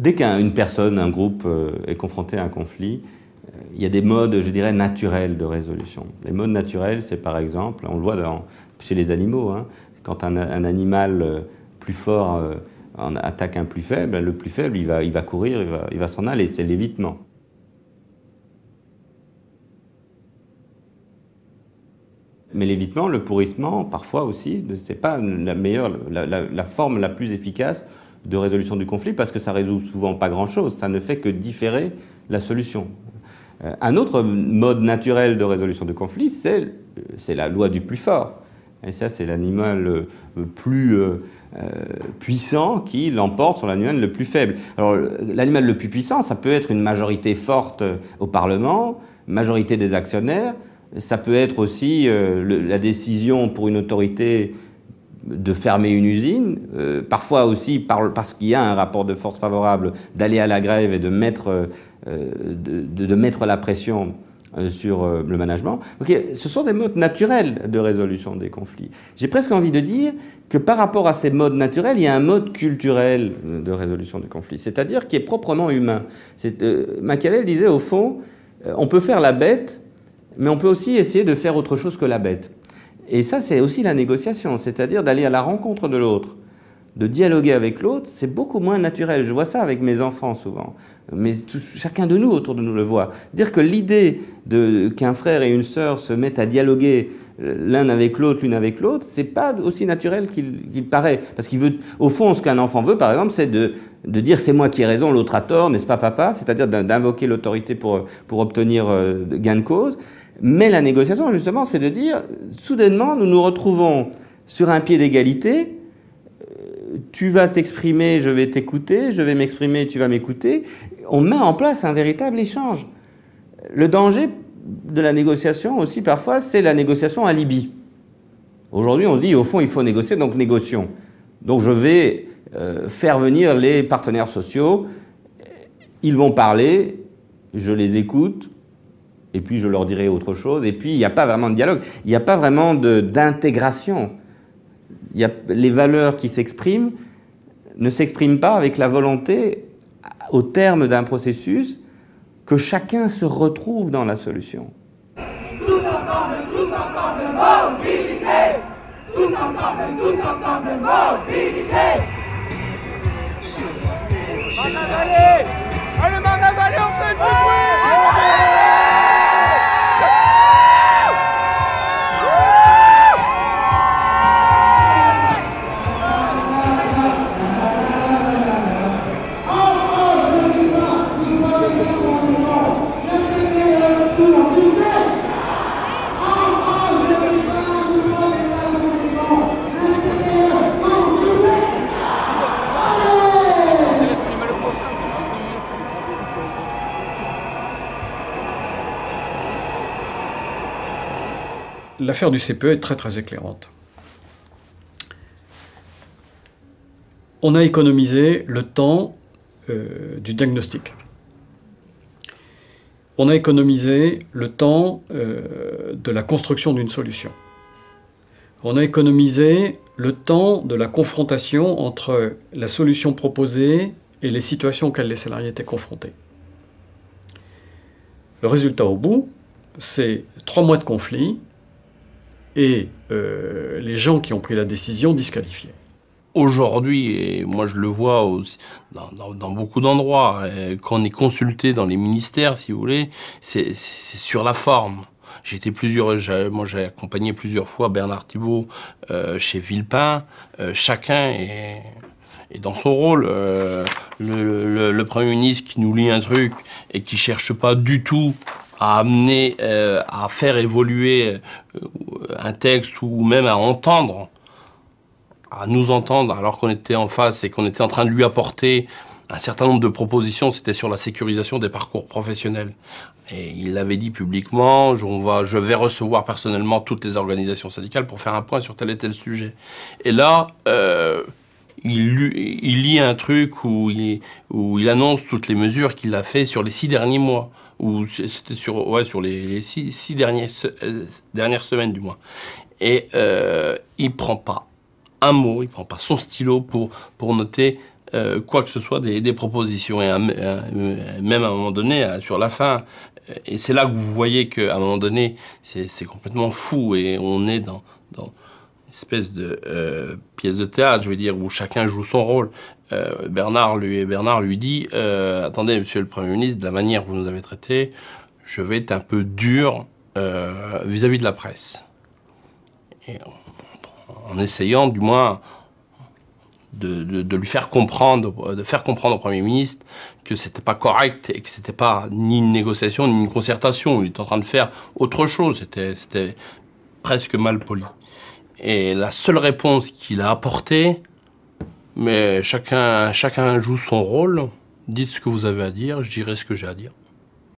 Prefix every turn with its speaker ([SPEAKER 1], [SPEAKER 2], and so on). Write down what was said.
[SPEAKER 1] Dès qu'une personne, un groupe est confronté à un conflit, il y a des modes, je dirais, naturels de résolution. Les modes naturels, c'est par exemple, on le voit chez les animaux, hein, quand un animal plus fort attaque un plus faible, le plus faible, il va courir, il va s'en aller, c'est l'évitement. Mais l'évitement, le pourrissement, parfois aussi, c'est pas la forme la plus efficace de résolution du conflit, parce que ça résout souvent pas grand-chose, ça ne fait que différer la solution. Un autre mode naturel de résolution de conflit, c'est la loi du plus fort. Et ça, c'est l'animal plus puissant qui l'emporte sur l'animal le plus faible. Alors, l'animal le plus puissant, ça peut être une majorité forte au Parlement, majorité des actionnaires, ça peut être aussi la décision pour une autorité de fermer une usine, parfois aussi parce qu'il y a un rapport de force favorable d'aller à la grève et de mettre la pression sur le management. Donc, ce sont des modes naturels de résolution des conflits. J'ai presque envie de dire que par rapport à ces modes naturels, il y a un mode culturel de résolution des conflits, c'est-à-dire qui est proprement humain. Machiavel disait, au fond, on peut faire la bête, mais on peut aussi essayer de faire autre chose que la bête. Et ça, c'est aussi la négociation, c'est-à-dire d'aller à la rencontre de l'autre, de dialoguer avec l'autre, c'est beaucoup moins naturel. Je vois ça avec mes enfants souvent, mais chacun de nous autour de nous le voit. Dire que l'idée qu'un frère et une sœur se mettent à dialoguer l'un avec l'autre, l'une avec l'autre, c'est pas aussi naturel qu'il paraît. Parce qu'il veut, au fond, ce qu'un enfant veut, par exemple, c'est de dire c'est moi qui ai raison, l'autre a tort, n'est-ce pas papa? C'est-à-dire d'invoquer l'autorité pour obtenir gain de cause. Mais la négociation, justement, c'est de dire, soudainement, nous nous retrouvons sur un pied d'égalité, tu vas t'exprimer, je vais t'écouter, je vais m'exprimer, tu vas m'écouter. On met en place un véritable échange. Le danger de la négociation aussi, parfois, c'est la négociation alibi. Aujourd'hui, on se dit, au fond, il faut négocier, donc négocions. Donc je vais faire venir les partenaires sociaux, ils vont parler, je les écoute, et puis je leur dirai autre chose, et puis il n'y a pas vraiment de dialogue, il n'y a pas vraiment d'intégration. Les valeurs qui s'expriment ne s'expriment pas avec la volonté, au terme d'un processus, que chacun se retrouve dans la solution.
[SPEAKER 2] Tous ensemble, mobilisés! Tous ensemble, mobilisés!
[SPEAKER 3] Marne-la-Vallée! Allez, Marne-la-Vallée, on fait du bruit!
[SPEAKER 4] L'affaire du CPE est très très éclairante. On a économisé le temps du diagnostic. On a économisé le temps de la construction d'une solution. On a économisé le temps de la confrontation entre la solution proposée et les situations auxquelles les salariés étaient confrontés. Le résultat au bout, c'est 3 mois de conflit, et les gens qui ont pris la décision disqualifiés.
[SPEAKER 5] Aujourd'hui, et moi je le vois aussi dans beaucoup d'endroits, quand on est consulté dans les ministères, si vous voulez, c'est sur la forme. Moi j'ai accompagné plusieurs fois Bernard Thibault chez Villepin. Chacun est dans son rôle. Le Premier ministre qui nous lit un truc et qui cherche pas du tout à amener, à faire évoluer un texte ou même à nous entendre alors qu'on était en face et qu'on était en train de lui apporter un certain nombre de propositions, c'était sur la sécurisation des parcours professionnels. Et il l'avait dit publiquement, je vais recevoir personnellement toutes les organisations syndicales pour faire un point sur tel et tel sujet. Et là, il lit un truc où il annonce toutes les mesures qu'il a fait sur les 6 derniers mois. Ou c'était sur les 6 dernières semaines du moins. Et il prend pas un mot, il prend pas son stylo pour noter quoi que ce soit, des propositions. Et même à un moment donné, sur la fin, et c'est là que vous voyez qu'à un moment donné, c'est complètement fou et on est dans une espèce de pièce de théâtre, je veux dire, où chacun joue son rôle. Bernard lui dit attendez, monsieur le Premier ministre, de la manière que vous nous avez traités, je vais être un peu dur vis-à-vis de la presse. Et en essayant, du moins, de lui faire comprendre, de faire comprendre au Premier ministre que c'était pas correct et que c'était pas ni une négociation ni une concertation. Il était en train de faire autre chose. C'était presque mal poli. Et la seule réponse qu'il a apportée, mais chacun joue son rôle. Dites ce que vous avez à dire, je dirai ce que j'ai à dire.